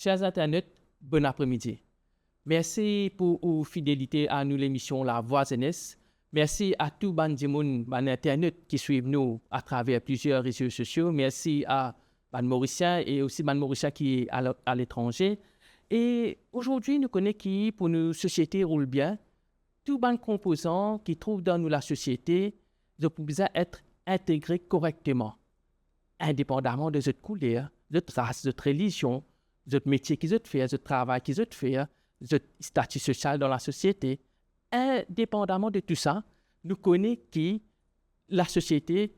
Chers internautes, bon après-midi. Merci pour votre fidélité à nous l'émission La Voix Jeunesse. Merci à tous les internautes qui suivent nous à travers plusieurs réseaux sociaux. Merci à les Mauriciens et aussi les Mauriciens qui sont à l'étranger. Et aujourd'hui, nous connaissons qui, pour nos sociétés roule bien, tous les composants qui trouvent dans nous la société, ils ont besoin d'être intégrés correctement, indépendamment de notre couleur, de notre race, de notre religion, de notre métier qu'ils ont fait, de notre travail qu'ils ont fait, de notre statut social dans la société. Indépendamment de tout ça, nous connaissons que la société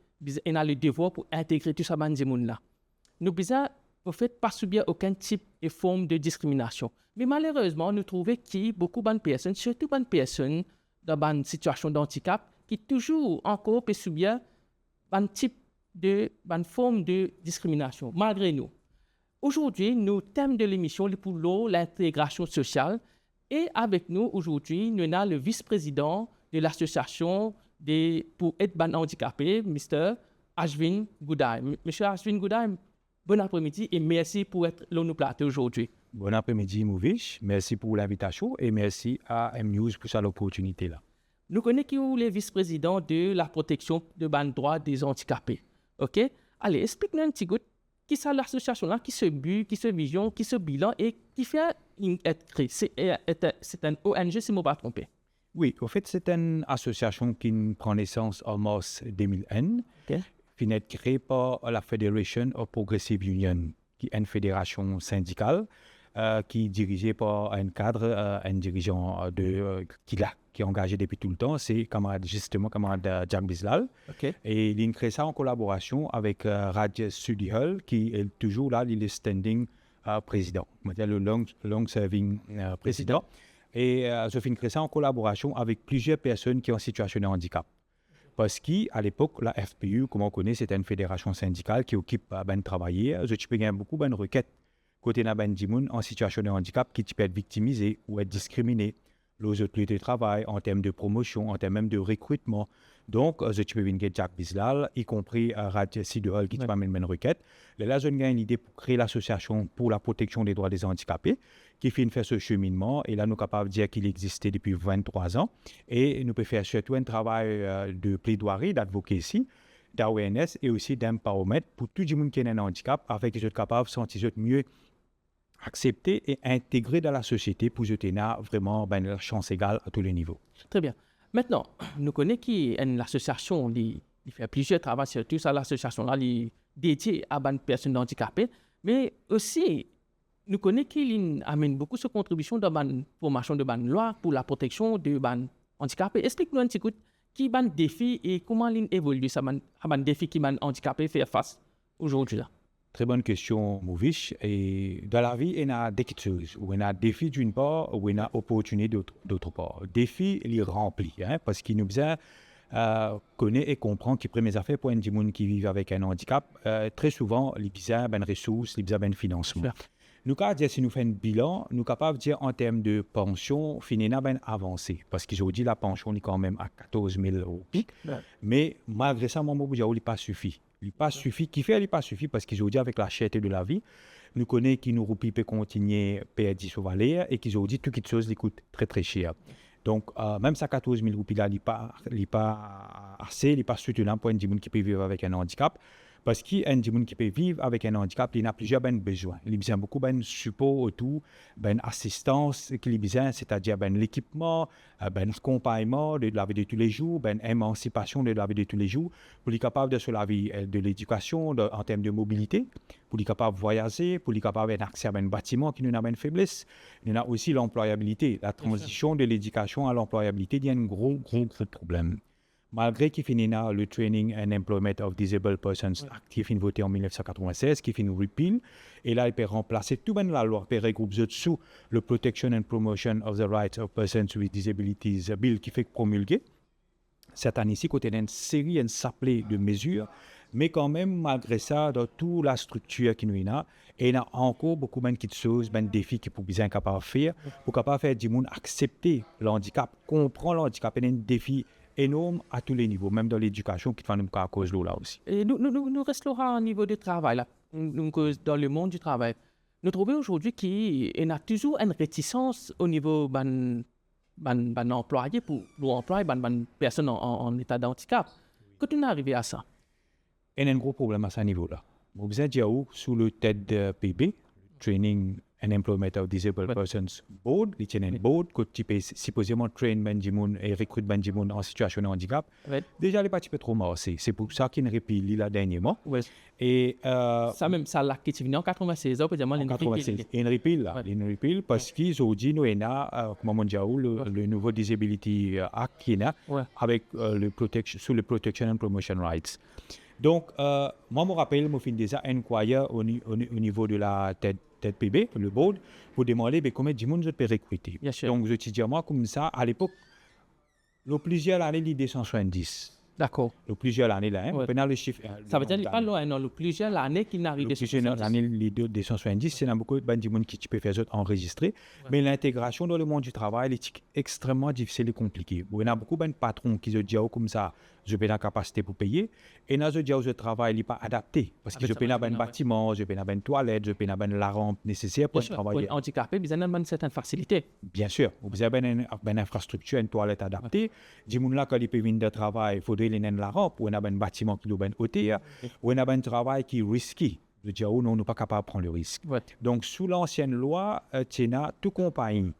a le devoir pour intégrer tout ça dans ce monde-là. Nous besoin en fait, pas subir aucun type et forme de discrimination. Mais malheureusement, nous trouvons que beaucoup de personnes, surtout de personnes dans une situation de handicap, qui toujours encore peuvent subir un type de forme de discrimination, malgré nous. Aujourd'hui, nos thèmes de l'émission, c'est pour l'intégration sociale. Et avec nous, aujourd'hui, nous avons le vice-président de l'association pour être handicapé, Mr. Ashwin Goudaï. Monsieur Ashwin Goudaï, bon après-midi et merci pour être là nous plateau aujourd'hui. Bon après-midi, Mouvish. Merci pour l'invitation et merci à M-News pour cette opportunité-là. Nous connaissons les vice-présidents de la protection de droits des handicapés. OK? Allez, explique-nous un petit peu qui est l'association-là, qui se but, qui se vision, qui se bilan et qui fait être créée. C'est un ONG, si je ne me pas trompé. Oui, en fait, c'est une association qui prend naissance en mars 2001. OK. Qui est créée par la Federation of Progressive Union, qui est une fédération syndicale qui est dirigée par un cadre, un dirigeant qui est engagé depuis tout le temps, c'est camarade Jack Bislal. Okay. Et il a créé ça en collaboration avec Raj Sudihal, qui est toujours là, il est standing président, le long-serving président. Et je fais créer ça en collaboration avec plusieurs personnes qui sont en situation de handicap. Parce qu'à l'époque, la FPU, comme on connaît, c'était une fédération syndicale qui occupe de travailler. Je peux gagner beaucoup de requêtes côté de gens en situation de handicap qui peuvent être victimisés ou être discriminés. Les autres lieux de travail, en termes de promotion, en termes même de recrutement. Donc, je peux gagner Jack Bislal, y compris Raj Sidehal qui m'amène une requête. Là, je gagne l'idée pour créer l'association pour la protection des droits des handicapés qui fait faire ce cheminement. Et là, nous sommes capables de dire qu'il existait depuis 23 ans. Et nous pouvons faire surtout un travail de plaidoirie, d'advocacy, d'awareness et aussi d'empowerment pour tout le monde qui a un handicap, afin qu'ils soient capables de se sentir mieux acceptés et intégrés dans la société pour que nous vraiment une chance égale à tous les niveaux. Très bien. Maintenant, nous connaissons qu'il y a une association qui fait plusieurs travaux, surtout ça, l'association là, dédiée à des personnes handicapées, mais aussi, nous connaissons qu'il amène beaucoup de contributions dans la formation de la loi pour la protection des handicapés. Explique-nous un petit peu qui est le défi et comment il évolue, ça défi qui est handicapé faire face aujourd'hui là. Très bonne question, Mouvish. Et dans la vie, il y a des choses. Il y a des défis d'une part, ou il y a des opportunités d'autre part. Le défi, il est rempli, parce qu'il nous besoin connaître et comprendre que les premières affaires pour un gens qui vivent avec un handicap, très souvent, il y a besoin de ressources, il y a besoin de financement. Super. Nous, si nous faisons un bilan, nous sommes capables de dire en termes de pension, finalement, bien avancé. Parce qu'aujourd'hui, la pension est quand même à 14 000 euros. Ouais. Mais malgré ça, mon mot, il n'est pas suffit. Il n'est pas suffit. Qui fait, il n'est pas suffit parce qu'aujourd'hui, avec la cherté de la vie, nous connaissons que nos roupies peuvent continuer à perdre sur valeur et qu'aujourd'hui, toutes les choses coûtent très, très cher. Donc, même ça, 14 000 roupies, là, il n'est pas assez, il n'est pas soutenable pour un gens qui peut vivre avec un handicap. Parce qu'un gens qui peut vivre avec un handicap, il a plusieurs besoins. Il a besoin beaucoup de support autour, assistance qu'il a besoin, c'est-à-dire l'équipement, l'accompagnement de la vie de tous les jours, l'émancipation de la vie de tous les jours, pour être capable de la vie de l'éducation en termes de mobilité, pour être capable de voyager, pour être capable d'avoir accès à un bâtiment qui nous a une faiblesse. Il y a aussi l'employabilité. La transition de l'éducation à l'employabilité, il y a un gros problème. Malgré qu'il finit le Training and Employment of Disabled Persons Act qui est voté en 1996, qui finit repeal, et là il peut remplacer tout la loi, il peut regrouper sous le Protection and Promotion of the Rights of Persons with Disabilities Bill qui fait promulguer. Cette année-ci, côté d'une série, une saplée de mesures, mais quand même, malgré ça, dans toute la structure qui nous a, il y a encore beaucoup de choses, de défis qui sont bien capables de faire, pour capable faire du monde accepter le handicap, comprendre le handicap, et un défi énorme à tous les niveaux, même dans l'éducation, qui fait à cause de là aussi. Et nous restons au niveau du travail, là. Donc, dans le monde du travail. nous trouvons aujourd'hui qu'il y a toujours une réticence au niveau ban employé pour employer ban personnes en état de handicap. Quand on est arrivé à ça? Il y a un gros problème à ce niveau-là. Vous avez dit sous le TED-PB, Training and Employment of Disabled Persons Board, il y a un board qui peut supposément train Benjamin et recruter Benjamin en situation de handicap. Déjà, il n'est pas trop marché. C'est pour ça qu'il y a une répile là dernièrement. Et ça même, ça là qui est venu en 96, on peut dire, en 96. Il y a une répile là. Il y a une répile parce qu'ils ont dit, nous, comme on dit, le nouveau Disability Act qui est là, avec sous le Protection and Promotion Rights. Donc, moi, je me rappelle, je déjà inquiet au niveau de la TED-PB, le board, pour demander comment de monde je peux recruter. Donc, je te dis moi comme ça, à l'époque, le plusieurs années, il 270. D'accord. Le plusieurs années là, maintenant le chiffre. Ça veut dire qu'il n'est pas loin, non, le plusieurs années qu'il n'arrive pas. Plusieurs années, les 270, c'est beaucoup de monde qui peut faire enregistrer. Mais l'intégration dans le monde du travail est extrêmement difficile et compliquée. Il y a beaucoup de patrons qui se disent comme ça, je n'ai pas la capacité pour payer. Et dans ce dia où je travaille, il n'est pas adapté. Parce que je n'ai pas un bâtiment, je n'ai pas une toilette, je n'ai pas la rampe nécessaire pour travailler. Pour handicapé, vous avez une certaine facilité. Bien sûr. Vous avez une infrastructure, une toilette adaptée. Du monde là, quand il peut venir de travail, il faudrait qu'il ait la rampe, ou il y a un bâtiment qui doit être hauteur, ou il y a un travail qui est risqué. Je dis, non, on n'est pas capable de prendre le risque. Donc, sous l'ancienne loi, tu as toute compagnie,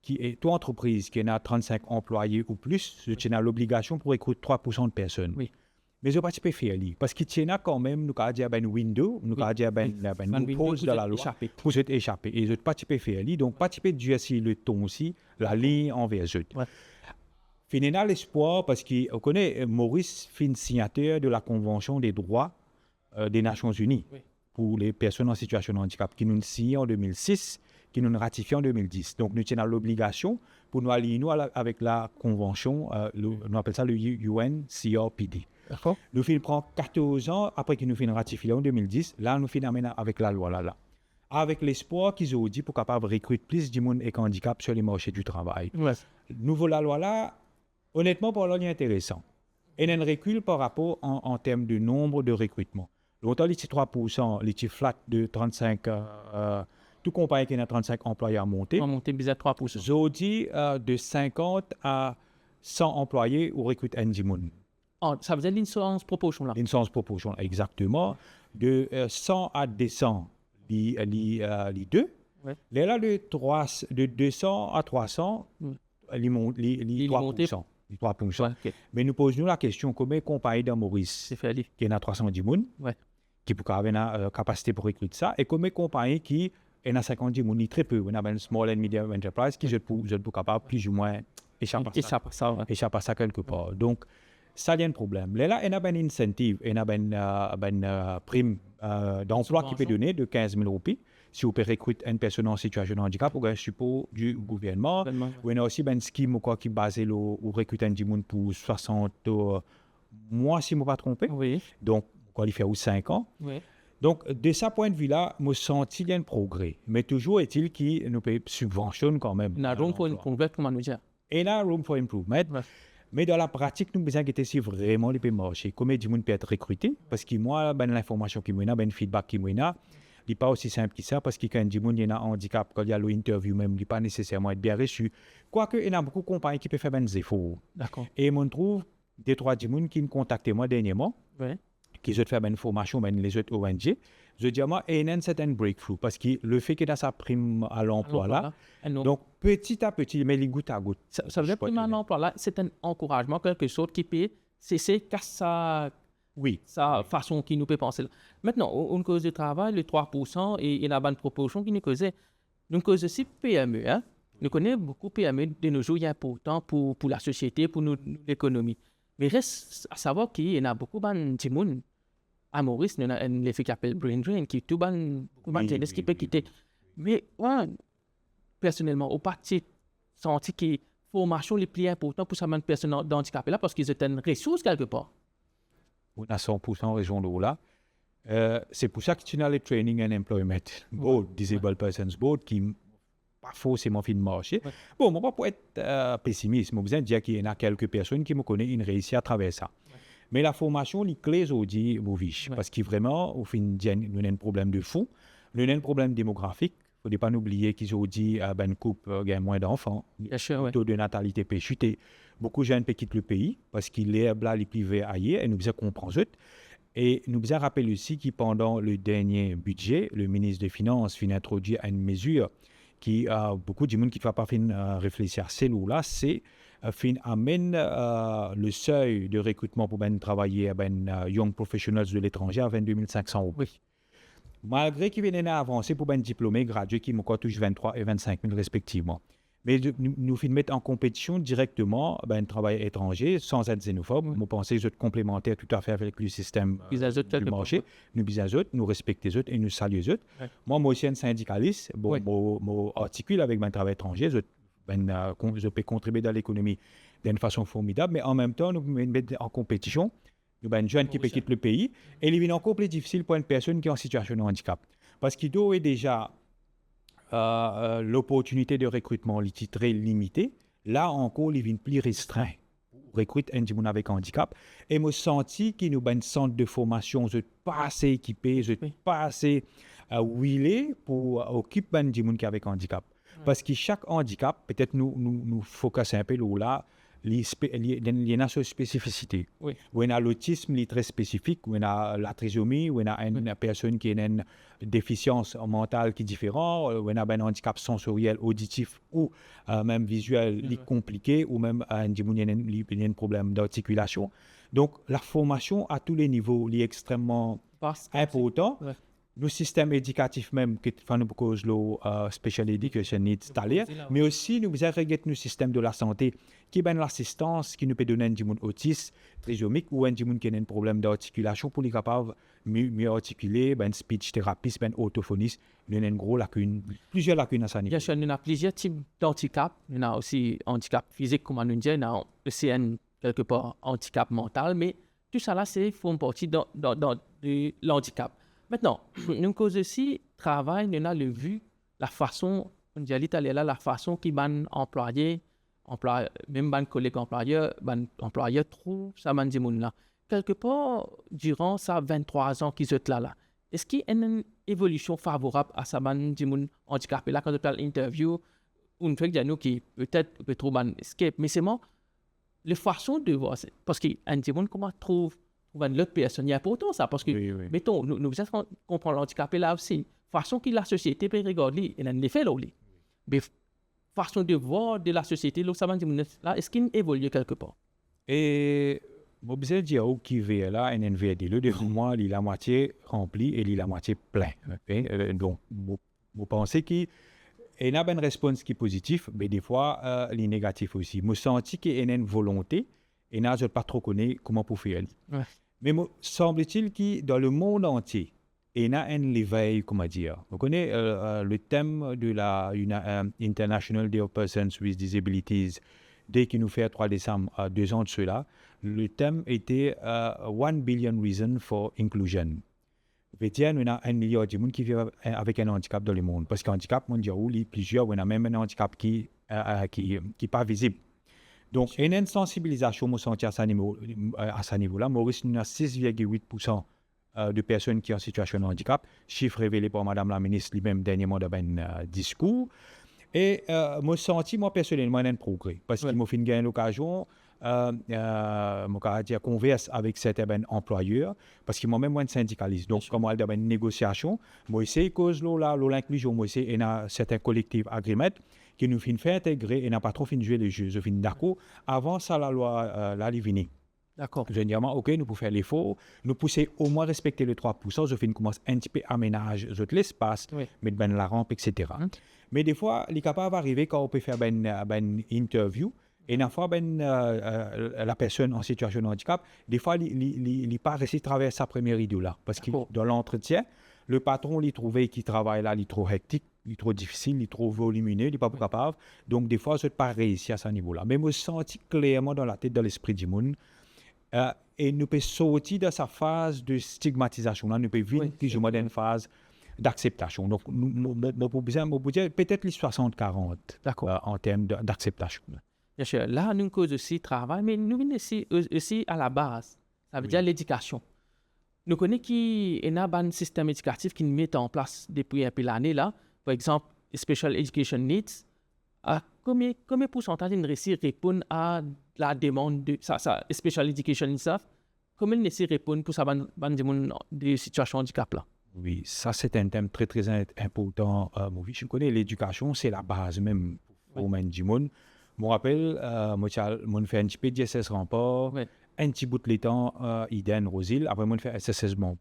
toute entreprise qui a 35 employés ou plus, tu as l'obligation pour recruter 3% de personnes. Mais je ne peux pas faire ça. Parce que tu as quand même, nous avons un window, nous avons une pause de la loi pour se échapper. Et je ne peux pas faire ça. Donc, pas durcir le ton aussi, la ligne envers eux. Finalement, l'espoir, parce qu'on connaît Maurice, signataire de la Convention des droits des Nations Unies pour les personnes en situation de handicap, qui nous signe en 2006, qui nous ratifie en 2010. Donc, nous avons l'obligation pour nous aligner avec la Convention, nous appelons ça le UNCRPD. Nous prend 14 ans après que nous finissons ratifié en 2010. Là, nous finissons avec la loi là. Avec l'espoir qu'ils ont dit pour capable recruter plus de monde avec handicap sur les marchés du travail. Nouveau la loi là, honnêtement, pour l'on est intéressant. Et il y a un recul par rapport en termes de nombre de recrutements. Longtemps, les 3%, les flat de 35, tout compagnie qui a 35 employés à monter. On monter bizarre 3%. J'ai dit de 50 à 100 employés ou recruter un monde. Ça veut dire l'insolence proportion là. L'insolence proportion, exactement. De 100 à 200, les deux. Là, de 200 à 300, les 3%. Les 3%. Mais nous posons la question, combien de compagnies dans Maurice qui a 310 personnes, qui peut avoir une capacité pour recruter ça, et combien de compagnies qui ont 50 personnes, très peu. On a une small and medium enterprise qui sont capables plus ou moins échapper à ça quelque part. Donc, ça, il y a un problème. Là, il y a un incentive, il y a une prime d'emploi qui peut donner de 15 000 roupies. Si vous pouvez recruter une personne en situation de handicap, vous avez un support du gouvernement. Il y a aussi une scheme qui est basée sur recruter un monde pour 60 mois, si je ne me pas trompé. Donc, on fait 5 ans. Donc, de ce point de vue-là, je sens qu'il y a un progrès. Mais toujours est-il qu'il nous subventionne quand même. Il y a room for improvement, comment nous dire. Il y a room for improvement. Mais dans la pratique, nous avons besoin de si vraiment les marchés. Combien de monde peut être recruté? Parce que moi, l'information qui m'a le feedback qui m'a il n'est pas aussi simple que ça, parce que quand il y a un handicap, quand il y a l'interview même, il n'est pas nécessairement être bien reçu. Quoique, il y a beaucoup de compagnies qui peuvent faire des efforts. Et je trouve des 3 personnes qui me contactent moi dernièrement, qui ont fait une formation, les autres ONG. Je dis à moi, il y a un certain breakthrough, parce que le fait qu'il y a sa prime à l'emploi là, donc petit à petit, mais les goutte à goutte. Ça veut dire que prime à l'emploi là, c'est un encouragement, quelque chose qui peut cesser sa façon qui nous peut penser. Maintenant, on cause du travail, le 3% et la bonne proportion qui nous causait. Nous cause aussi PME. Hein? Nous connaissons beaucoup PME de nos jours, il est important pour la société, pour l'économie. Mais reste à savoir qu'il y en a beaucoup de monde. À Maurice, il y a un effet qui s'appelle brain drain, qui est tout bon jeunesse qui peut quitter. Mais personnellement, au parti, senti que la formation est plus importante pour ces personnes handicapées là parce qu'ils ont une ressource quelque part. On a 100% région de là. C'est pour ça que tu as le Training and Employment Board, Disabled Persons Board, qui pas forcément fait de marché. Bon, moi, pas pour être pessimiste, mais vous dire qu'il y en a quelques personnes qui me connaissent, qui ont réussi à travers ça. Mais la formation, les clés aujourd'hui, parce que vraiment, au fin nous avons un problème de fond. Nous avons un problème démographique. Il ne faut pas oublier qu'ils ont dit ben couple gagne moins d'enfants. Bien sûr, oui. Le taux de natalité peut chuter. Beaucoup de jeunes quittent le pays parce qu'il est là, les privés ailleurs et nous devons comprendre ça. Et nous devons rappeler aussi que pendant le dernier budget, le ministre des Finances a introduit une mesure qui a beaucoup de monde qui ne va pas réfléchir à celle-là, c'est amène le seuil de recrutement pour travailler à young professionals de l'étranger à 22 500 €. Oui. Malgré qu'ils viennent à avancer pour diplômés gradués qui m'ont touché 23 et 25 000 respectivement. Mais nous finissons mettre en compétition directement un travail étranger sans être xénophobe. Oui. Nous pensons que c'est complémentaire tout à fait avec le système du marché. Nous bisons les autres, nous respectons les autres et nous saluons les autres. Ouais. Moi aussi, un syndicaliste, Oui. je articule avec mon travail étranger. Je peux contribuer dans l'économie d'une façon formidable, mais en même temps, nous mettons en compétition. Nous avons un jeune qui peut quitter le pays et il est encore plus difficile pour une personne qui est en situation de handicap. Parce qu'il doit déjà l'opportunité de recrutement est très limitée. Là encore, il est plus restreint. Recrute un gens avec handicap. Et je sens qu'il nous a un centre de formation, je ne suis pas assez équipé, je ne suis pas assez huilé pour occuper un gens qui avec handicap. Parce que chaque handicap, peut-être nous focusons un peu là, il y a une spécificité. Oui. Où il y a l'autisme, il est très spécifique, où il y a la trisomie, où il y a une personne qui a une déficience mentale qui est différente, où il y a un handicap sensoriel, auditif ou même visuel compliqué, ou même un problème d'articulation. Donc, la formation à tous les niveaux est extrêmement importante. Ouais. Le système éducatif même, qui fait nous cause le special education needs installé, mais aussi nous avons le système de la santé qui est l'assistance qui nous peut donner un gens autiste, trisomique ou un gens qui a un problème d'articulation pour les capables mieux articuler, speech therapist, orthophoniste, nous avons une grosse lacune, plusieurs lacunes à ce niveau. Bien sûr, nous avons plusieurs types d'handicap. Nous avons aussi handicap physique, comme on nous dit, nous avons aussi quelque part handicap mental, mais tout ça là, c'est font partie de l'handicap. Maintenant, nous causons aussi travail, nous avons vu la façon, on dit à l'Italie là, la façon qui ban employé, même ban collègue employeur trouve ça ban monde là. Quelque part, durant ces 23 ans qu'ils sont là, est-ce qu'il y a une évolution favorable à ça ban monde handicapé là quand on parle interview, on fait que nous qui peut-être peut trouver un escape, mais c'est moi la façon de voir, parce que un monde comment trouve l'autre personne, il y a pourtant ça, parce que, Oui. mettons, nous comprenons l'handicapé là aussi, façon que la société peut regarder, il y a un effet là, mais façon de voir de la société, là, est-ce qu'il évolue quelque part? Et je vais dire qui vient là, un NVD, le devant moi, il est la moitié rempli et il est la moitié plein. Okay? Donc, vous pensez qu'il y a une réponse qui est positive, mais des fois, il est négatif aussi. Je sens qu'il y a une volonté et je ne pas trop connaître comment pour faire. Ouais. Mais semble-t-il que dans le monde entier, il y a un éveil, comment dire. Vous connaissez le thème de la International Day of Persons with Disabilities, dès qu'il nous fait 3 décembre, 2 ans de cela, le thème était 1 billion reasons for inclusion. Il y a 1 milliard de gens qui vivent avec un handicap dans le monde. Parce qu'un handicap mondial, il y a plusieurs, il y a même un handicap qui n'est pas visible. Donc, il y a une sensibilisation, je sens à ce niveau-là. Maurice, il y a 6,8% de personnes qui sont en situation de handicap, chiffre révélé par Mme la ministre lui-même dernièrement dans un discours. Et je sens, moi personnellement, un progrès. Parce qu'il m'a fait gagner l'occasion, je converse avec certains employeurs, parce qu'ils m'ont même un syndicaliste. Donc, comme il y a une négociation, moi, c'est cause l'inclusion, moi, c'est certains collectifs agreements qui nous fait intégrer et n'a pas trop fait jouer le jeu. Je finis d'accord. Avant ça, la loi là, venue. D'accord. Généralement, OK, nous pouvons faire l'effort, nous pousser au moins respecter le 3%. Je finis commence un petit peu aménager l'espace, mettre la rampe, etc. Mais des fois, il est capable d'arriver quand on peut faire une interview. Et une fois, la personne en situation de handicap, des fois, il n'est pas réussi à traverser sa première idée-là. Parce que dans l'entretien, le patron, il trouvait qu'il travaille là, il est trop hectique. Il est trop difficile, il est trop volumineux, il n'est pas capable. Donc, des fois, je n'ai pas réussi à ce niveau-là. Mais je me sens clairement dans la tête, dans l'esprit du monde. Et nous pouvons sortir de sa phase de stigmatisation. Là, nous pouvons vivre plus ou moins dans une phase d'acceptation. Donc, nous pouvons dire peut-être les 60-40 en termes d'acceptation. Bien sûr. Là, nous cause aussi travail, mais nous venons aussi à la base. Ça veut dire l'éducation. nous connaissons qu'il y a un système éducatif qui nous met en place depuis un peu l'année là. Par exemple, Special Education Needs. Combien de pourcentage de réussir répondre à la demande de ça Special Education Needs? Comment ils essaient de répondre pour ça des situations de handicap là? Oui, ça c'est un thème très très important. Je connais l'éducation, c'est la base même pour moi. Je me rappelle, moi j'ai fait un petit peu de DSS Remport, un petit bout de temps, Iden, Rosil, après moi j'ai fait SSS Bon.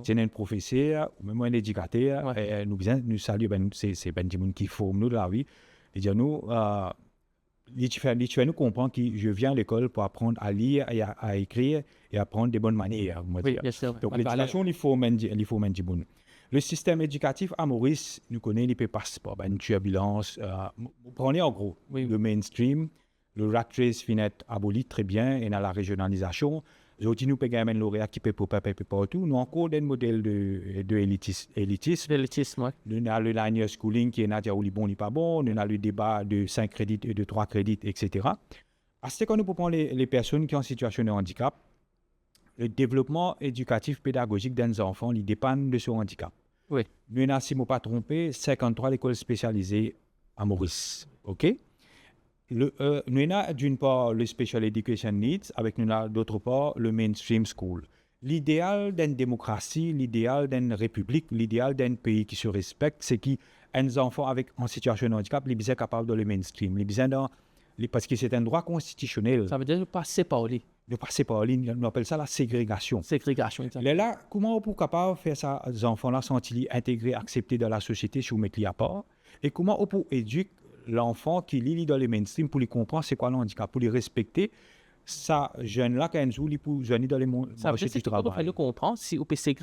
C'est un professeur, ou même un éducateur, et nous saluons, c'est Ben Dimoun qui forme nous de la vie. Il dit nous, il fait nous comprendre que je viens à l'école pour apprendre à lire et à écrire et apprendre des bonnes manières. Oui, bien sûr. Donc l'éducation, il faut Ben Dimoun. Le système éducatif à Maurice, nous connaissons, il peut passer par une turbulence. Vous prenez en gros le mainstream, le rat race finit aboli très bien, et dans la régionalisation. Aujourd'hui, nous payons un lauréat qui peut pas partout. Nous avons encore des modèles de élitisme. L'élitisme, oui. Nous avons le linear schooling qui est Nadia ou bon, n'est pas bon. Nous avons le débat de 5 crédits et de 3 crédits, etc. À ce qu'on nous prend les personnes qui sont en situation de handicap, le développement éducatif pédagogique des enfants, il dépend de ce handicap. Oui. Nous avons, si je ne me pas trompé, 53 écoles spécialisées à Maurice. OK? Nous avons d'une part le Special Education Needs, avec nous d'autre part le Mainstream School. L'idéal d'une démocratie, l'idéal d'une république, l'idéal d'un pays qui se respecte, c'est qu'un enfant en situation de handicap, il est capable de le mainstream. Parce que c'est un droit constitutionnel. Ça veut dire de passer par lui. De passer par lui, on appelle ça la ségrégation. Ségrégation, exactement. Là, comment on peut capable de faire ça, ces enfants-là sont-ils intégrés, acceptés dans la société, si vous mettez à part? Et comment on peut éduquer l'enfant qui lit dans les mainstream pour lui comprendre c'est quoi le handicap, pour lui respecter ça jeune-là quand il peut jeune dans les marchés du travail. Ça veut dire comprendre si on peut faire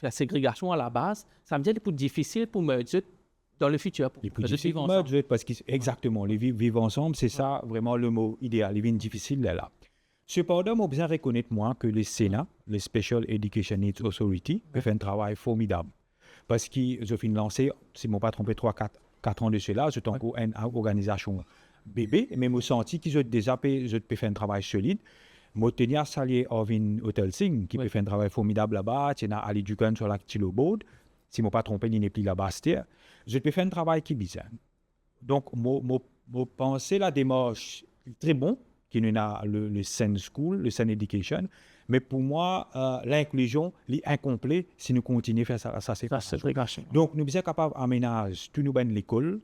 la ségrégation à la base, ça veut dire que c'est plus difficile pour merger dans le futur. Les plus difficiles pour merger, parce qu'exactement, les vivre ensemble, c'est ça vraiment le mot idéal. Les vignes difficiles là. Cependant, on a besoin de reconnaître moi que le Sénat, le Special Education Needs Authority, fait un travail formidable. Parce qu'ils ont lancé, si je ne me pas trompé, 4 ans de cela, c'est encore une organisation bébé, mais je senti qu'ils ont déjà fait un travail solide. Je tenais à saluer Orvin Hotelsing, qui fait un travail formidable là-bas. Il y a Ali Ducan sur la Kilo Board. Si je ne me pas trompé, il n'est plus là-bas. Je peux faire un travail qui est bizarre. Donc, je pense la démarche très bon, qui nous a le Sen School, le Sen Education. Mais pour moi, l'inclusion est incomplète si nous continuons à faire ça. Donc, nous sommes capables d'aménager tout nous l'école,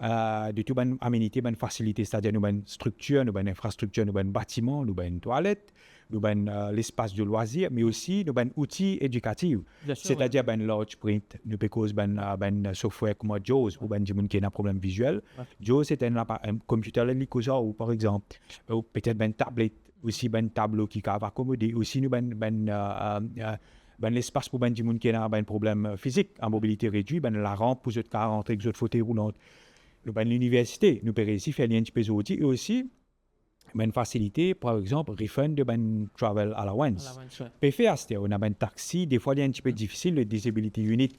de tout les aménités, les facilités, c'est-à-dire nous avons structure, nous avons infrastructure, nous avons bâtiments, nous avons toilettes, nous avons l'espace de loisirs, mais aussi nous avons outils éducatifs. C'est-à-dire ben large print, nous avons un software comme JAWS pour des gens qui ont un problème visuel. JAWS c'est un computer ou par exemple, ou peut-être une tablette. Aussi un tableau qui va accommoder. Aussi, nous avons l'espace pour les gens qui ont un problème physique, en mobilité réduite, la rampe pour les gens rentrer avec les fauteuils roulants. Nous avons l'université, nous pouvons aussi faire un petit peu d'outils. Et aussi, une facilité, par exemple, refund de travel allowance. On a un taxi, des fois, il est un petit peu difficile, le Disability Unit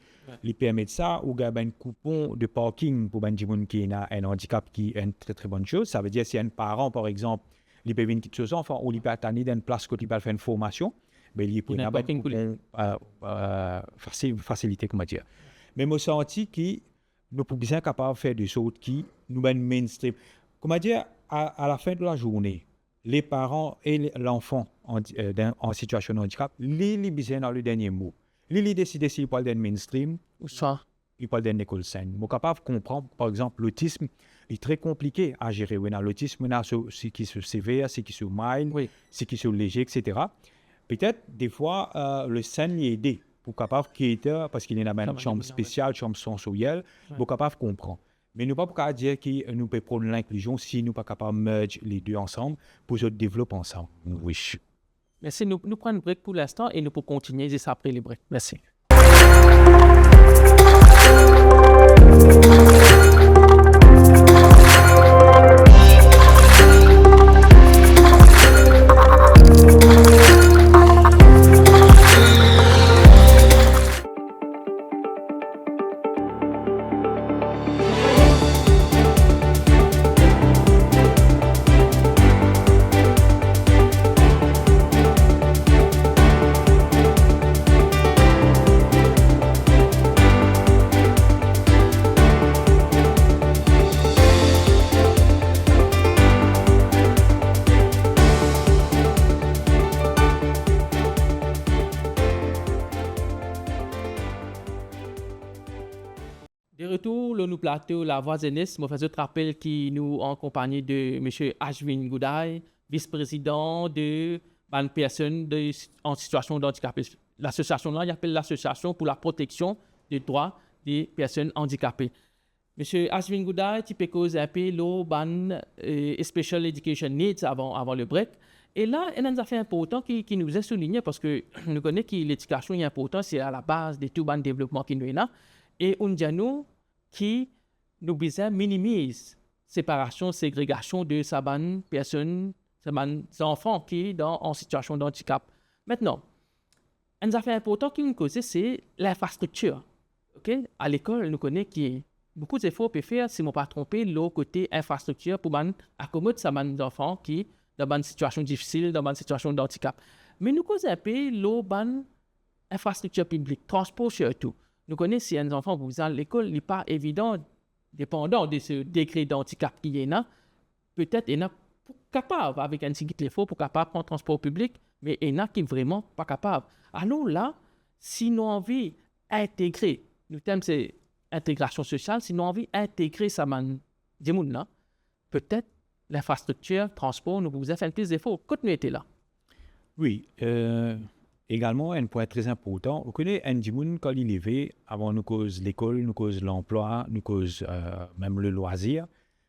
lui permet de ça, ou il y a un coupon de parking pour les gens qui ont un handicap qui est une très très bonne chose. Ça veut dire si un parent, par exemple, il peut venir quitter ses enfants ou il peut attendre dans une place où il peut faire une formation, mais il peut avoir une facilité, comment dire. Mais je sens que nous sommes bien capables de faire des choses qui nous mènent mainstream. Comment dire, à la fin de la journée, les parents et l'enfant en situation de handicap, ils sont dans le dernier mot. Ils décident s'ils parlent d'un mainstream ou ça. Ils parlent d'une école saine. Nous sommes capables de comprendre, par exemple, l'autisme est très compliqué à gérer. L'autisme, c'est qui se sévère, c'est qui se mild, c'est qui se léger, etc. Peut-être, des fois, le saine est aidé pour capable quitter, parce qu'il y a une chambre spéciale, chambre sensorielle, pour capable de comprendre. Mais nous ne pouvons pas dire que nous pouvons prendre l'inclusion si nous ne sommes pas capables de merger les deux ensemble pour se développer ensemble. Oui. Merci. Nous prenons un break pour l'instant et nous pouvons continuer après le break. Merci. De retour, le nous plateau, la voix jeunesse, je fais autre rappel qui nous en compagnie de M. Ashwin Goudaï, vice-président de une personne en situation de handicap. L'association là, il appelle l'association pour la protection des droits des personnes handicapées. M. Ashwin Goudaï, tu peux causer un peu Special Education Needs avant le break. Et là, il y a un affaire important qui nous est souligné parce que nous connaissons que l'éducation est importante, c'est à la base de tout le développement qui nous est là. Et on dit nous qui nous besoin minimise séparation, ségrégation de ces personnes, ces enfants qui sont en situation de handicap. Maintenant, une affaire importante qui nous cause, c'est l'infrastructure. Okay? À l'école, nous connaissons qu'il y a beaucoup d'efforts à faire, si je ne me pas trompé, le côté infrastructure pour accommoder ces enfants qui sont dans une situation difficile, dans une situation de handicap. Mais nous causons un peu l'infrastructure publique, transport surtout. Nous connaissons si un enfant vous à l'école, il n'est pas évident, dépendant de ce degré d'handicap qu'il y a, peut-être il est capable, avec un ticket l'effort, pour capable de prendre transport public, mais il y en a qui ne sont vraiment pas capables. Alors là, si nous avons envie d'intégrer, le thème c'est intégration sociale, si nous avons envie d'intégrer ça, peut-être l'infrastructure, transport, nous vous fait plus d'efforts. Quand nous étions là. Oui. Également, un point très important, vous connaissez un monde quand il est levé, avant nous cause l'école, nous cause l'emploi, nous cause même le loisir.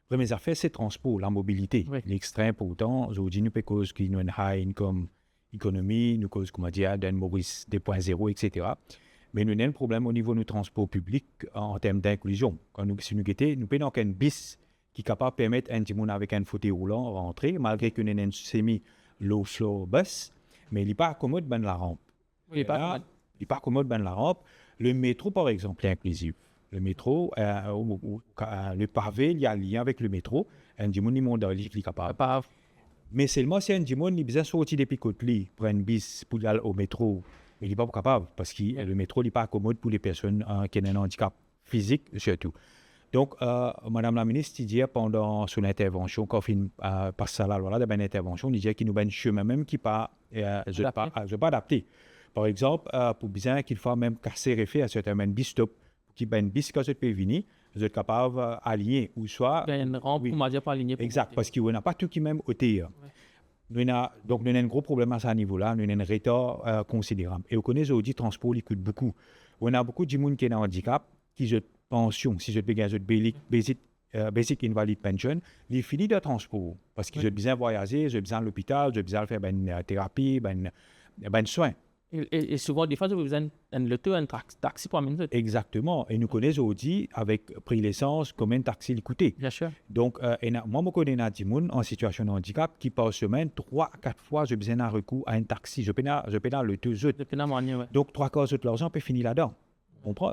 Première affaire, c'est le transport, la mobilité. Oui. L'extrême important, aujourd'hui, nous cause qu'il y a une high income économie, nous cause, comme on dit, d'un Maurice 2.0, etc. Mais nous avons un problème au niveau du transport public en termes d'inclusion. Quand nous sommes nous prenons un bis qui est capable de permettre à un petit monde avec un fauteuil roulant de rentrer, malgré que nous avons un semi-low floor bus. Mais il n'est pas accommode dans la rampe. Oui, il n'est pas accommode dans la rampe. Le métro, par exemple, est inclusif. Le métro, le pavé, il y a un lien avec le métro. Un dimon, il est capable. Mais seulement si un dimon, il a besoin de sortir des picoteries pour un bis pour aller au métro. Mais il n'est pas capable parce que le métro n'est pas accommode pour les personnes qui ont un handicap physique, surtout. Donc, Madame la ministre, il dit pendant son intervention, quand on passe à la loi de intervention, il dit qu'il nous a un chemin même qui n'est pas adapté. Par exemple, pour bien qu'il faut même casser réfé à certains bis stop, qui ben bis quand vous peut venir, vous êtes capable d'aligner ou soit. Il y a une rampe pour dire pas aligner. Exact, parce qu'on n'a pas tout qui même hauteur. Donc, nous avons un gros problème à ce niveau-là, nous avons un retard considérable. Et on connaît aujourd'hui le transport, il coûte beaucoup. On a beaucoup de gens qui ont un handicap, qui ont pension, si je peux gagner basic invalid pension, il finit de transport. Parce qu'ils ont besoin de voyager, ils ont besoin de l'hôpital, ils ont besoin de faire une thérapie, des soins. Et souvent, des fois, ils ont besoin d'un taxi pour amener. Exactement. Et nous connaissons aussi, avec prix l'essence, combien de taxis il coûtait. Bien sûr. Donc, moi, je connais des gens en situation de handicap qui, par semaine, 3 à 4 fois, j'ai besoin d'un recours à un taxi. Je peux le 2 autres. Donc, 3 quarts de l'argent peut finir là-dedans.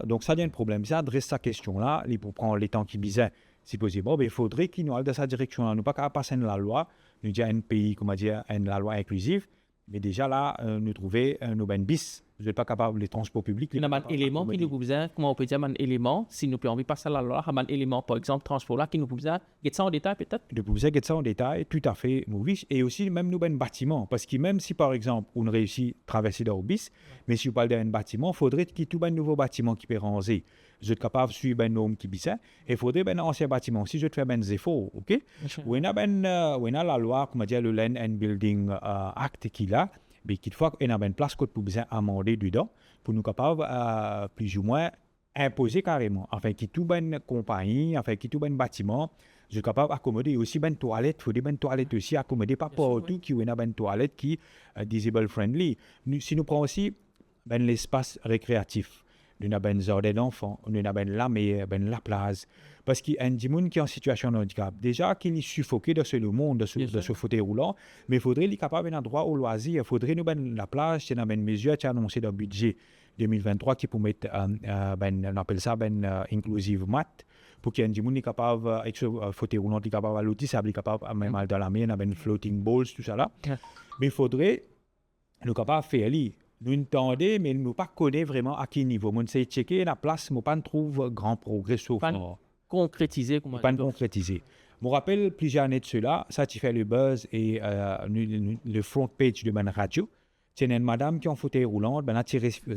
Donc, ça devient un problème. Ça adresse sa question-là, il faut prendre les temps qui bisaient, si possible. Il faudrait qu'il nous aille dans cette direction-là. Nous pas qu'à passer la loi, nous dire un pays, comment dire, la loi inclusive, mais déjà là, nous trouver nos ben bis. Vous n'êtes pas capable de les transports publics. Il y a un élément qui nous besoin, comment on peut dire, un élément, si nous pouvons passer à la loi, un élément, par exemple, transport là, qui nous besoin, get ça en détail peut-être? De pouvoir get ça en détail, tout à fait, Maurice. Et aussi, même nous, ben bâtiment. Parce que même si, par exemple, on réussit à traverser dans le bis, mais si vous parlez d'un bâtiment, il faudrait qu'il y ait tout un nouveau bâtiment qui peut ranger. Vous êtes capable de suivre un norme qui bisse, et il faudrait un ancien bâtiment. Si je te fais des efforts, ok? On a la loi, comment dire, le Land and Building Act qui a, mais qu'il faut qu'on ait une place qu'on peut besoin amender dedans pour nous capables plus ou moins imposer carrément. Enfin, qu'il y ait tout une compagnie, enfin, qu'il y ait tout un bâtiment, je suis capable d'accommoder aussi une toilette. Il faut des toilettes aussi accommoder, pas pour tout qui est une toilette qui est disable friendly. Si nous prenons aussi l'espace récréatif, nous avons un jardin d'enfants, nous avons la mer, la plage. Parce qu'il y a un gens qui est en situation de handicap. Déjà qu'il est suffoqué dans ce monde, de ce fauteuil roulant, mais il faudrait qu'il capable d'un droit au loisir. Il faudrait nous la plage, c'est une mesure qui est annoncée dans le budget 2023 qui peut mettre, on appelle ça inclusive mat, pour qu'il y ait un gens qui est capable, avec ce fauteuil roulant, qui est capable à l'outil, il est capable même dans la mer, on a floating balls, tout ça là. Mais il faudrait nous capable de faire lire. Nous entendons, mais nous ne connaissons pas vraiment à quel niveau. Nous essayons de checker la place, mais on ne trouve grand progrès sauf concrétiser. Pas concrétiser. Je me rappelle plusieurs années de cela, ça tu fait le buzz et le front page de ma radio. C'est une madame qui est en fauteuil roulant, elle a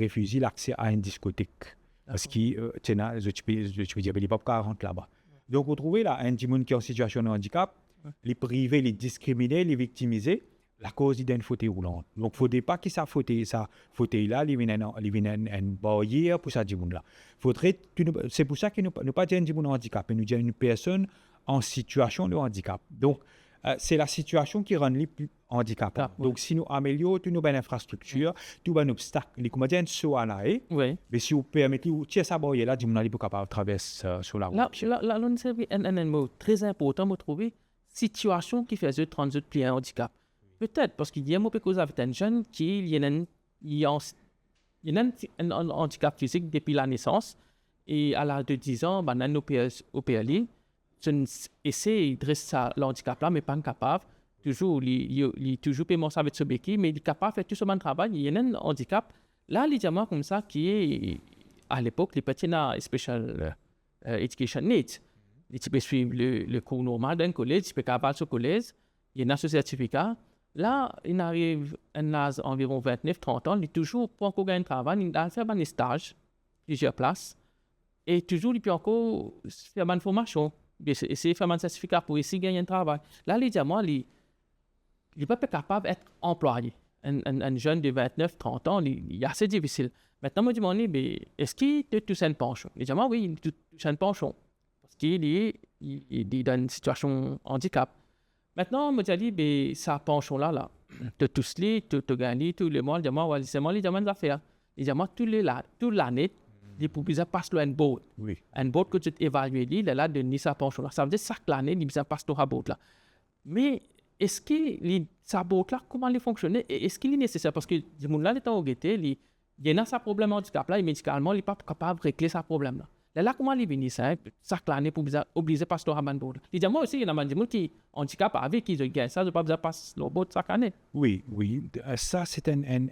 refusé l'accès à une discothèque. Parce que je veux dire, il pas 40 là-bas. Donc, vous trouvez là, un petit monde qui est en situation de handicap, les privés, les discriminés, les victimisés, la cause d'une fauteuil roulant. Donc, il ne faudrait pas que ça fauteuil là, il vienne un barrière pour ça, là. C'est pour ça que nous ne pas dire un petit monde handicap, mais nous dire une personne en situation de handicap. Donc, c'est la situation qui rend les plus handicapants. Donc, si nous améliorons toutes nos bonnes infrastructures, tous nos obstacles, les comédiens sont à l'arrêt, mais si vous permettez, vous tirez ça barrière là, vous êtes capable de traverser sur la route. Là, on a un mot très important, vous trouvez, situation qui fait 30 autres pliés handicap. Peut-être, parce qu'il y a un mot cause avec un jeune qui a un handicap physique depuis la naissance, et à l'âge de 10 ans, il a un OPLI. Essaie de rester l'handicap là, mais pas capable. Toujours, il toujours paiement ça avec ce béquille, mais il est capable de faire tout ce bon travail. Il y a un handicap. Là, les diamants comme ça, qui est, à l'époque, les petits na special education needs. Tu peux suivre le cours normal d'un collège, tu peux capable ce collège, il y a un certificat. Là, il arrive à un âge environ 29-30 ans, il est toujours pas encore gagné un travail, il a fait un stage, plusieurs places, et toujours, il peut encore faire une formation. Essayer de faire un certificat pour essayer de gagner un travail. Là, les diamants, il n'est pas capable d'être employé. Un jeune de 29-30 ans, il est assez difficile. Maintenant, je me dis, est-ce qu'il te touche un penchant? Les diamants, oui, il touche un penchant. Parce qu'il est dans une situation de handicap. Maintenant, je me dis, ça penchant-là, tu touches les, tu gagnes tous les mois, les diamants, c'est moi les diamants d'affaires. Les diamants, toute l'année, il faut bien passer un board. Oui. Un board que tu évalues, il est là de ni sa pension. Ça veut dire que chaque année, il faut passer un board là. Mais est-ce que sa board là, comment il fonctionne? Est-ce qu'il est nécessaire? Parce que les gens là, ils sont au guetté, il y a sa problème handicap là, et médicalement, il n'est pas capable de régler sa problème là. Là, comment il vient ça? Chaque année, pour obliger à passer un board. Les gens aussi, il y a des gens qui ont handicap avec qui ils gagnent ça, ils ne peuvent pas passer le board chaque année. Oui. Ça, c'est un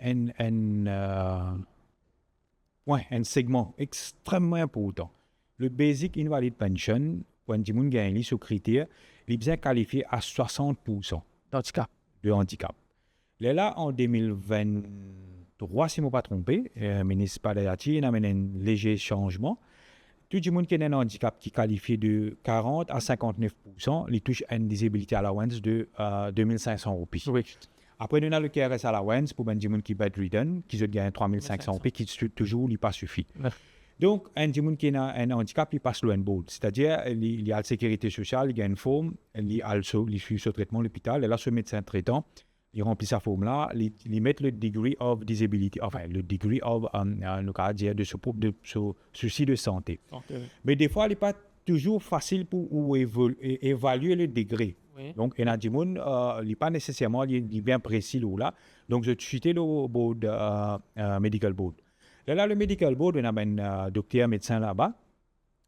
segment extrêmement important. Le Basic Invalid Pension, quand on gagne ce critère, il est bien qualifié à 60% de handicap. Là, en 2023, si je ne me pas trompé, le ministre Padayati a amené un léger changement. Tout le monde qui a un handicap qui est qualifié de 40 à 59%, il touche une disability allowance de 2500 roupies. Oui. Après, nous avons le KRS Allowance pour les gens qui sont bedridden, qui gagnent 3500 roupies, qui toujours n'est pas suffit. Ouais. Donc, un gens qui a un handicap, il passe le board. C'est-à-dire, il y a la sécurité sociale, il y a une forme, il suit ce traitement à l'hôpital, et là, ce médecin traitant, il remplit sa forme-là, il met le degree of disability, enfin, le degree of, le cas de ce souci de santé. Okay. Mais des fois, il n'est pas toujours facile pour évaluer le degré. Oui. Donc, il y a des gens, il n'est pas nécessairement bien précis là. Donc, je suis le board, medical board. Là, le medical board, on a un docteur médecin là-bas.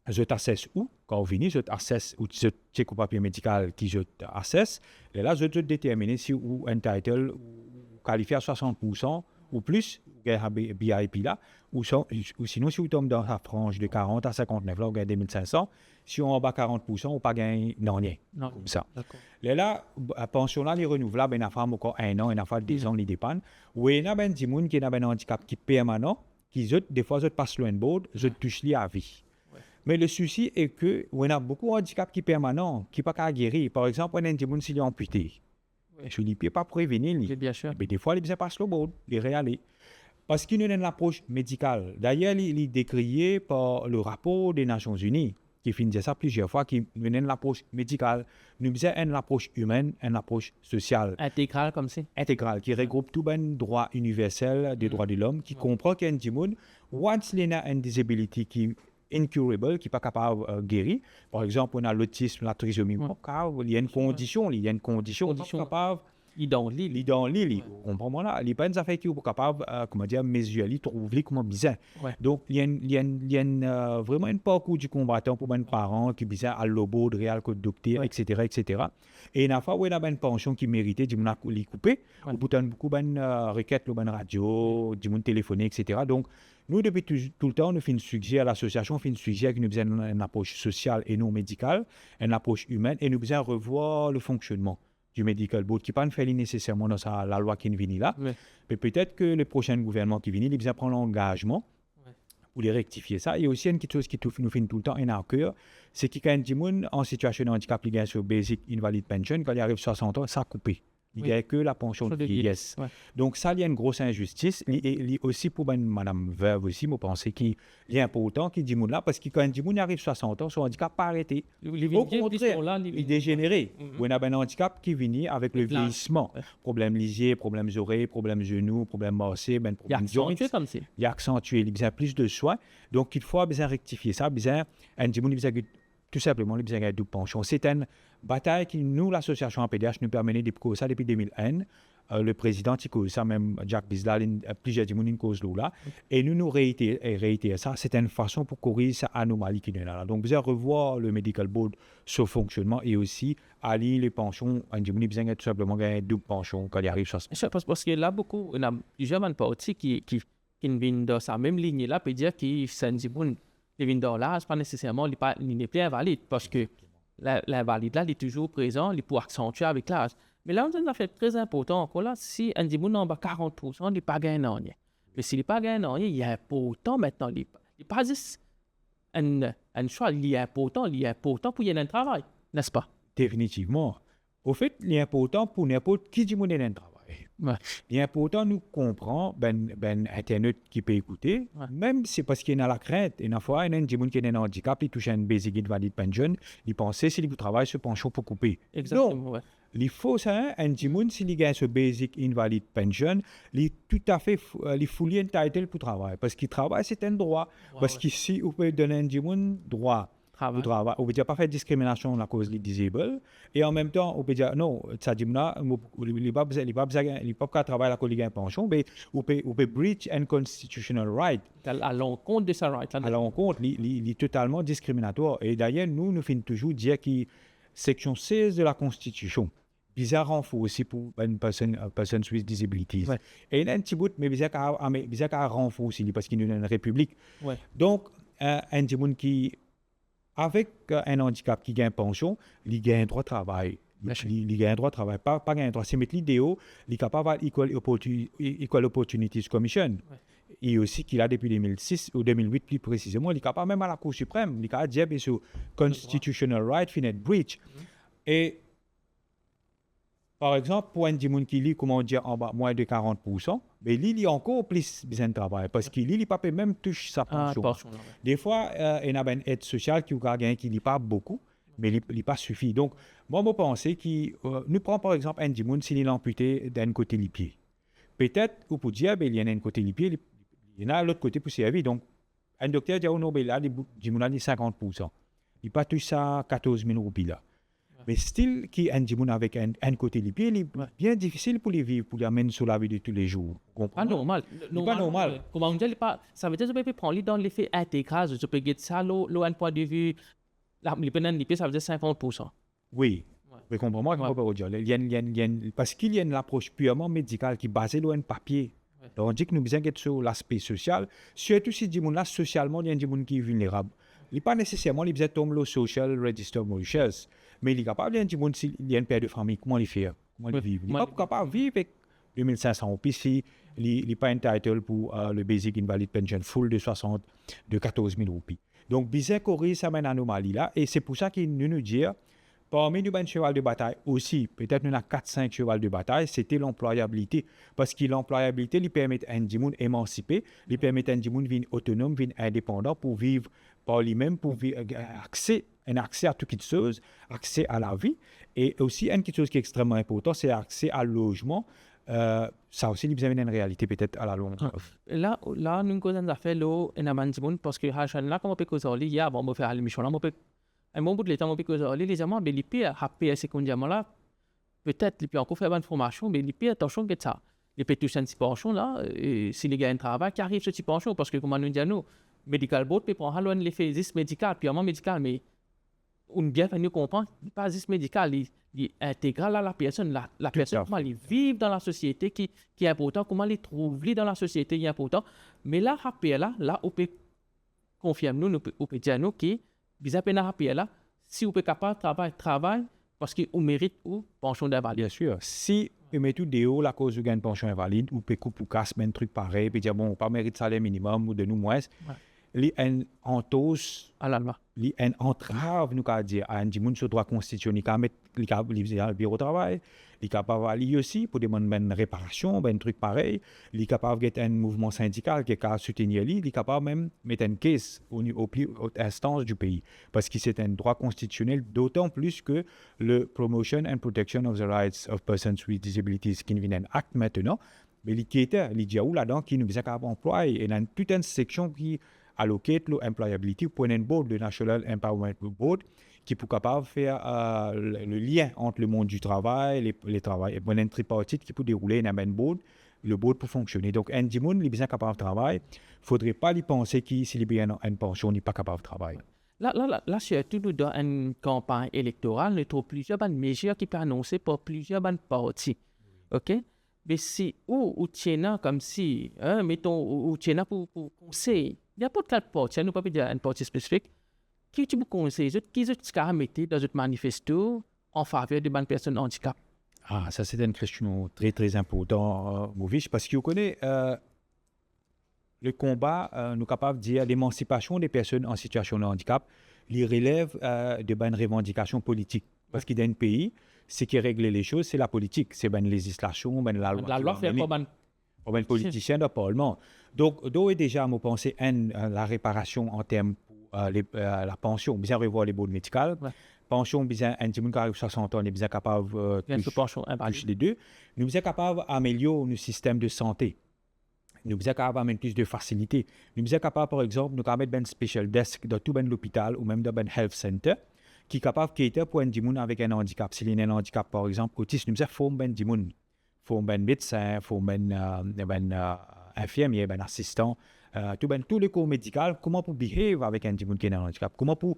Je t'assesse où? Quand on finit, je t'assesse ou je check au papier médical qui je t'assesse. Et là, je te détermine si ou entitled ou qualifié à 60% ou plus, BIP là, ou sinon, si vous tombez dans la frange de 40 à 59, là, vous gagnez 2500. Si on est en bas 40%, on ne pas gagner rien. Non, comme ça. Là, la pension là, les renouvelables, il y a encore 1 an, il y a 10 ans, ils dépendent. Ou il y a des gens qui ont un handicap qui est permanent, qui, des fois, je passe le board, je touche les à vie. Mais le souci est que on a beaucoup de handicaps qui sont permanents, qui ne sont pas guérir. Par exemple, on a des gens qui sont amputés. Je ne peux pas prévenir. Bien sûr. Mais des fois, ils passent le board, ils réalisent. Parce qu'il y a une approche médicale. D'ailleurs, il est décrié par le rapport des Nations Unies, qui finit ça plusieurs fois, qui a une approche médicale. Nous avons une approche humaine, une approche sociale. Intégrale comme ça. Intégrale, qui regroupe tout les droits universels des droits de l'homme, qui comprend qu'il y a un gens, once il y a une disability qui incurable, qui n'est pas capable de guérir. Par exemple, on a l'autisme, la trisomie. Il y a une condition, capable. Il dans l'île. On comprend là. Il n'y a pas des affaires qui sont capables, mesurer, trouver comment bizarre. Donc, il y a vraiment un parcours du combattant pour les parents qui bizarre à l'obo, de réel, code docteur, etc., etc. Et une fois où il y a une pension qui méritait, du monde les couper, ou beaucoup de requêtes, de radio, du monde téléphoné, etc. Donc, nous, depuis tout le temps, nous faisons suggérer à l'association, nous suggérer que nous avons une approche sociale et non médicale, une approche humaine, et nous devons revoir le fonctionnement du medical board, qui n'est pas fait nécessairement dans la loi qui vient là. Mais peut-être que le prochain gouvernement qui vient, il vient prendre l'engagement pour les rectifier ça. Et aussi, une petite chose qui nous fait tout le temps en cœur, c'est que quand un gens en situation de handicap, il gagne sur Basic Invalid Pension, quand il arrive 60 ans, ça a coupé. Il n'y a que la pension de vieillesse. Ouais. Donc, ça, il y a une grosse injustice. Et aussi, pour Madame Veuve aussi, je pense qu'il est important qu'il dit là, parce que quand un gens arrive 60 ans, son handicap n'a pas arrêté. Au contraire, il dégénéré. On a un handicap qui vient avec le vieillissement. Ouais. Problème lisier, problème oreilles, problème genoux, problème marché, problème joints. Comme ça. Il y a accentué, il y a plus de soins. Donc, il faut bien rectifier ça. Un gens, tout simplement, il y a double pension. C'est une bataille qui, nous, l'association APDH, nous permet de causer ça depuis 2001. Le président, il cause ça, même Jacques Bislal, plusieurs gens, ils causent là. Et nous réitérons ça. C'est une façon pour corriger cette anomalie qui est là. Donc, vous allez revoir le Medical Board sur fonctionnement et aussi allier les pensions. Un gens, il y a tout simplement une double pension quand il arrive ça. Parce que là, on a plusieurs partis qui viennent dans sa même ligne là, peut dire que c'est un gens les vendeurs là, c'est pas nécessairement il n'est plus invalide parce que l'invalide là, il est toujours présent, il peut accentuer avec l'âge. Mais là, on a fait très important encore là, si un gens en bas 40%, il n'est pas gagné rien. Mais s'il n'est pas gagné rien, il est important maintenant. Il n'est pas juste un choix, il est important pour y aller un travail, n'est-ce pas? Définitivement. Au fait, il est important pour n'importe qui dit mon travail. Ouais. Il est important nous comprendre Internet qui peut écouter, même si c'est parce qu'il y a la crainte. Et une fois, il y a un gens qui a un handicap, il touche un basic invalid pension, il pense s'il travaille ce pension pour couper. Exactement, Donc, il faut ça, un gens s'il gagne ce basic invalid pension, il est tout à fait fully entitled pour travailler. Parce qu'il travaille, c'est un droit. Parce qu'ici, on peut donner un gens droit. Au travail. On peut dire pas faire discrimination à cause des disabled et en même temps on peut dire non ça dit là il pas travailler à cause de pension mais on peut breach un constitutional right à l'encontre de sa right à l'encontre il est totalement discriminatoire et d'ailleurs nous finissons toujours dire que section 16 de la Constitution bizarre renfort aussi pour une personne with disabilities et il y a un petit bout mais bizarre qu'à renfort aussi parce qu'il y a une république donc un petit monde qui avec un handicap qui gagne pension, il gagne un droit de travail. Il gagne un droit de travail, pas gagne un droit. C'est mettre l'idéal, il est capable d'avoir Equal Opportunities Commission. Et aussi qu'il a depuis 2006 ou 2008 plus précisément, il est capable même à la Cour suprême, il est capable de dire sur Constitutional Right, Finet Breach. Et par exemple, pour un gens qui lit, comment dire, en bas, moins de 40%, mais il y a encore plus besoin de travail parce qu'il ne peut pas même toucher sa pension. Des fois, il y a une aide sociale qui ne pas beaucoup, mais il n'est pas suffit. Donc, moi, je pense que nous prenons par exemple un gens s'il est amputé d'un côté les pieds. Peut-être, on peut dire, il y en a un côté les pieds, il y en a l'autre côté pour servir. Donc, un docteur dit, oh non, là, il y a 50%. Il ne pas toucher ça 14 000 roupies là. Mais still, qui un gens avec un côté les pieds, il est bien difficile pour les vivre, pour les amener sur la vie de tous les jours. Pas normal. Pas normal. Comment on dit, ça veut dire que tu peux prendre dans l'effet intégral, tu peux get ça, un point de vue, les pénalités, ça veut dire 50%. Oui. Vous comprenez moi parce qu'il y a une approche purement médicale qui est basée sur un papier. Donc on dit que nous besoin d'être sur l'aspect social, surtout si les gens socialement, il y a des gens qui sont vulnérables. Il n'est pas nécessairement les besoin de tomber le social register Mauritius, mais il est capable de dire s'il y a une père de famille, comment il fait, comment il vit. Il n'est pas capable de vivre avec 2500 roupies si il n'est pas entitled pour le basic invalid pension full de 14 000 roupies. Donc, bizarre corriger ça une anomalie là, et c'est pour ça qu'il nous dit, parmi nous, un cheval de bataille aussi, peut-être nous avons 4-5 chevals de bataille, c'était l'employabilité. Parce que l'employabilité lui permet à un gens émancipé, lui permet à un gens d'être autonome, d'être indépendant pour vivre par lui-même, pour un accès à toutes choses, accès à la vie. Et aussi, une chose qui est extrêmement importante, c'est l'accès à logement. Ça aussi, il y a une réalité peut-être à la longue. Là, nous avons fait l'eau et nous parce que là, comme on peut causer, il y a on peut faire l'émission là, on peut un bon bout de temps on peut causer les gens, mais les pires après ces conditions là, peut-être les pires encore faire bonne formation, mais les pires attention que ça. Les peut toucher un petit pension là, si les gars ont un travail qui arrive ce petit pension parce que comme nous dit nous, medical board peut prendre l'effet médical, purement médical, mais on bien fait nous comprendre pas juste médical, il intégral à la personne, la personne comment elle vit dans la société qui est important, comment elle trouve dans la société qui est important. Mais là, là, on peut confirmer nous, on peut dire nous que bizarre là, si on peut capable travail parce qu'on mérite ou pension d'invalide. Bien sûr, si on met tout déo la cause de gain pension invalide, ou peut couper ou casse un truc pareil, puis dire bon, on pas mérite salaire minimum ou de nous moins. li en entos À la loi. li en entrave nous ka dire à un monde sur droit constitutionnel ka mettre li ka li le bureau de travail li capable ali aussi pour demander une réparation ben truc pareil li capable get un mouvement syndical qui ka soutenir li capable même mettre une caisse au plus haute instance du pays parce que c'est un droit constitutionnel d'autant plus que le Promotion and Protection of the Rights of Persons with Disabilities qui vient un acte maintenant mais li qui était li dia ou là-dedans qui nous capable employer et dans toute une section qui allocate l'employability pour un board, le National Empowerment Board, qui est capable de faire le lien entre le monde du travail, les travailleurs, et un tripartite qui peut dérouler dans un board, le board pour fonctionner. Donc, un des gens qui est capable de travailler, il ne faudrait pas lui penser qu'il s'il est une pension, il n'est pas capable de travailler. Là, surtout dans une campagne électorale, nous trouvons plusieurs bonnes mesures qui peuvent annoncer pour plusieurs bonnes parties. OK? Mais si, ou tiens comme si, mettons, ou tiens pour conseil, n'importe quelle partie, nous ne pouvons pas dire une partie spécifique, qui tu peux conseiller, qui tu mettre dans un manifesto en faveur de bonnes personnes handicapées? Ah, ça c'est une question très très importante, Movish, parce que vous connaissez le combat, nous sommes capables de dire l'émancipation des personnes en situation de handicap, les relève de bonnes revendications politiques. Parce qu'il y a un pays, ce qui règle les choses, c'est la politique, c'est la législation, la loi. La loi fait pas bonne. Pour un politicien de Parlement. Donc, d'où est déjà, moi, penser la réparation en termes de la pension, bien revoir les bouts médicales. Ouais. Pension, bien, un petit monde qui arrive 60 ans, on est bien capable de les deux. Nous sommes capables d'améliorer nos systèmes de santé. Nous sommes capables d'amener plus de facilité. Nous sommes capables, par exemple, de mettre un special desk dans tout l'hôpital ou même dans un health center qui est capable de cater pour un petit monde avec un handicap. S'il y a un handicap, par exemple, autiste, nous sommes former un petit monde. Former un médecin, former un infirmier, un assistant, tout le corps médical, comment pour behave avec un petit monde qui a un handicap, comment pour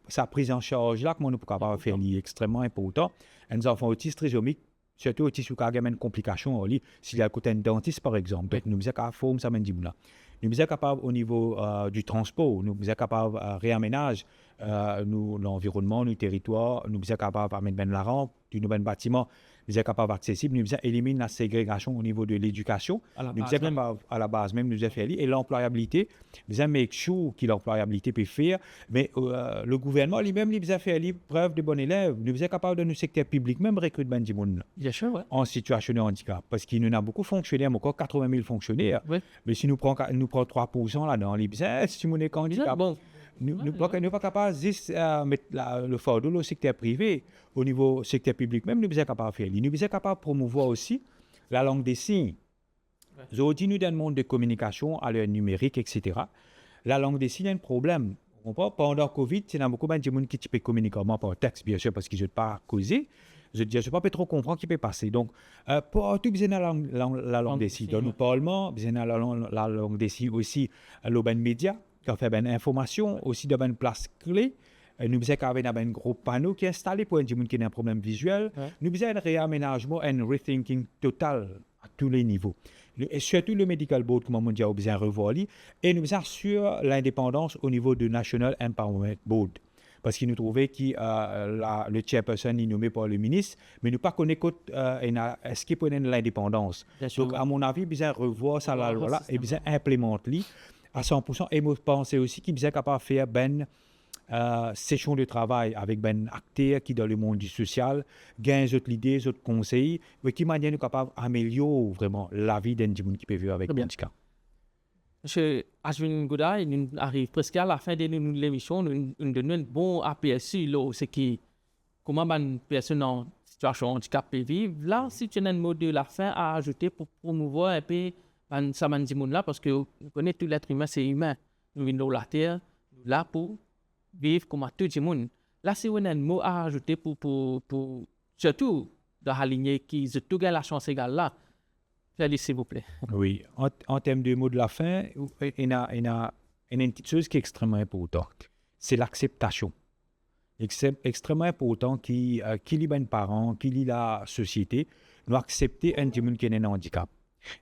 sa prise en charge là, comment nous pouvons capable faire c'est extrêmement important. Un enfant autiste trisomique, surtout autiste qui a une complication, s'il y a un côté dentiste par exemple, donc nous sommes capables de former ça même là. Nous sommes capables au niveau du transport, nous sommes capables de réaménager l'environnement, nos territoires, nous sommes capables d'amener la rampe, du nouvel bâtiment, nous sommes capables d'accessible, nous sommes éliminer la ségrégation au niveau de l'éducation, nous sommes capables à la base même, nous sommes fait et l'employabilité, nous sommes make sure que l'employabilité peut faire, mais le gouvernement lui-même, nous sommes fait preuve de bon élève, nous sommes capables de nos secteurs publics, même recruter ben du monde en situation de handicap, parce qu'il y en a beaucoup de fonctionnaires, encore 80 000 fonctionnaires, mais si nous prenons 3% là-dedans, les si on est candidat, nous ne sommes pas capables de mettre le fardeau au secteur privé, au niveau secteur public, même nous sommes capables de faire. Nous sommes capables de promouvoir aussi la langue des signes. Aujourd'hui, nous dans le monde de communication, à l'heure numérique, etc. La langue des signes a un problème. Pendant le Covid, il y a beaucoup de gens qui peuvent communiquer par texte, bien sûr, parce qu'ils ne sont pas causés. Je ne sais pas trop comprendre ce qui peut passer. Donc, pour tout, besoin de la langue des signes. Dans le Parlement, besoin de la langue des signes aussi, l'open média, qui a fait une information, aussi dans une place clé. Nous avons un gros panneau qui est installé pour un gens qui a un problème visuel. Ouais. Nous avons un réaménagement, un rethinking total à tous les niveaux. Et surtout le Medical Board, comme on dit, a besoin de revoir. Et nous assurons l'indépendance au niveau du National Empowerment Board. Parce qu'il nous trouvait que le chairperson est nommé par le ministre, mais nous ne connaissons pas est-ce qu'il peut donner l'indépendance. Donc, à mon avis, besoin de revoir ça là et besoin d'implémenter à 100%. Et moi, je pense aussi qu'il est capable de faire session de travail avec ben acteurs qui dans le monde du social, gagnent d'autres idées, d'autres conseils, mais qui manière nous capable d'améliorer vraiment la vie d'un gens qui peut vivre avec handicap. Monsieur Ashwin Gouda, nous arrivons presque à la fin de l'émission, nous donnons un bon aperçu là, c'est qui comment une personne en situation de handicap peut vivre. Là, si tu as un mot de la fin à ajouter pour promouvoir un peu ça m'a dit là, parce que nous connaissons tout l'être humain, c'est humain. Nous venons de la terre, là pour vivre comme tout le monde. Là, c'est un mot à ajouter pour surtout dans la lignée qui a tout la chance égale là. Allez, s'il vous plaît. Oui, en termes de mots de la fin, il y a une petite chose qui est extrêmement importante. C'est l'acceptation. C'est extrêmement important qui lit les parents, qui lit la société, nous accepter un monde qui a un handicap.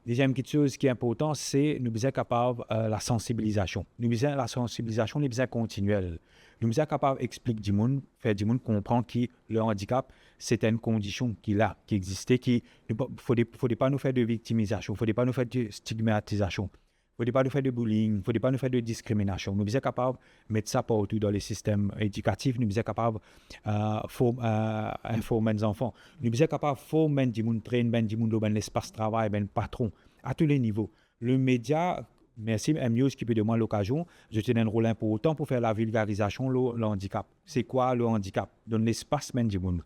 Deuxième petite chose qui est importante, c'est nous sommes capables de la sensibilisation. Nous sommes la sensibilisation, nous sommes continuelle. Nous sommes capables d'expliquer du monde, faire du monde comprendre que le handicap, c'est une condition qui existait, qui ne faut pas nous faire de victimisation, il ne faut pas nous faire de stigmatisation. ne faut pas nous faire de bullying, il ne faut pas nous faire de discrimination. Nous sommes capables de mettre ça partout dans les systèmes éducatifs, nous sommes capables d'informer les enfants, nous sommes capables de former des gens, traîner des gens dans l'espace de travail, des patrons, à tous les niveaux. Le média, merci M-News qui peut donner l'occasion, je tiens un rôle important pour faire la vulgarisation de le handicap. C'est quoi le handicap? Dans l'espace même du monde.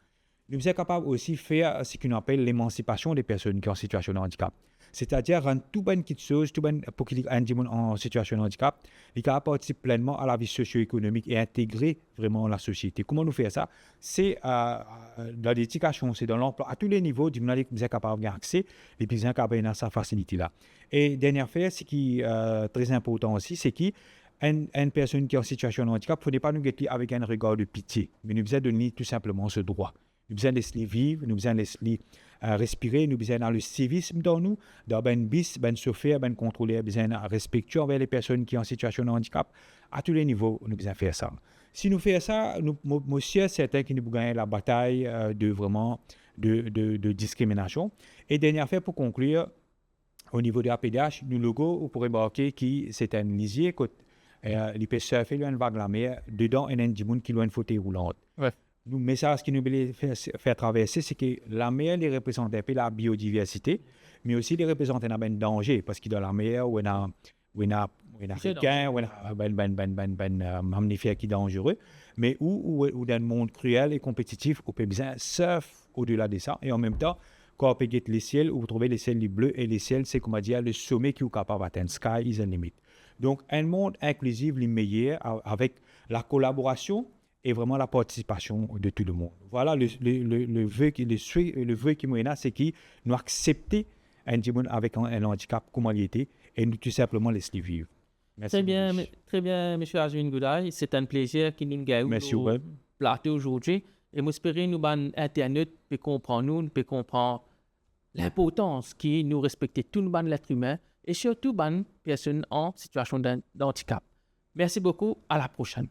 Nous sommes capables aussi de faire ce qu'on appelle l'émancipation des personnes qui sont en situation de handicap. C'est-à-dire rendre tout bonne petite chose, tout bon pour qu'il y ait un monde en situation de handicap, il capable participer pleinement à la vie socio-économique et intégrer vraiment la société. Comment nous faire ça? C'est dans l'éducation, c'est dans l'emploi, à tous les niveaux, nous sommes capables d'avoir accès, les plus capables à sa facilité-là. Et dernière chose, ce qui est très important aussi, c'est qu'une personne qui est en situation de handicap, il ne faut pas nous guetter avec un regard de pitié, mais nous devons donner tout simplement ce droit. Nous devons laisser vivre, nous devons laisser respirer, nous devons dans le civisme dans nous, dans ben bis, ben chauffeur, ben contrôleur, nous devons respectueux envers les personnes qui sont en situation de handicap. À tous les niveaux, nous devons faire ça. Si nous faisons ça, monsieur, c'est certain que nous pouvons gagner la bataille de discrimination. Et dernière fois, pour conclure, au niveau de la PDH, nous logo, vous pourrez marquer que c'est un lisier, il peut surfer une vague la mer, dedans, il y a un monde qui a une fauteuil roulante. Ouais. Le message qui nous voulait faire traverser, c'est que la mer les représente un peu la biodiversité, mais aussi les représente un danger, parce que dans la mer, il y a un requin, il y a un mammifère qui est dangereux, mais où dans un monde cruel et compétitif, on peut bien surfer au-delà de ça, et en même temps, quand on peut guetter les ciels, vous trouvez les ciels bleus, et les ciels, c'est comme dire le sommet qui est capable d'atteindre. Sky is the limit. Donc, un monde inclusif, le meilleur, avec la collaboration, et vraiment la participation de tout le monde. Voilà le vœu qui me là, c'est qu'il nous accepter un monde avec un handicap comme il était et nous tout simplement laisser vivre. Merci très bien, M. Azwin Goudaï. C'est un plaisir que nous gagnons au plateau aujourd'hui. Et j'espère que nous avons Internet peut comprendre l'importance qui nous respecter tout le monde l'être humain et surtout les personnes en situation d'handicap. Merci beaucoup. À la prochaine.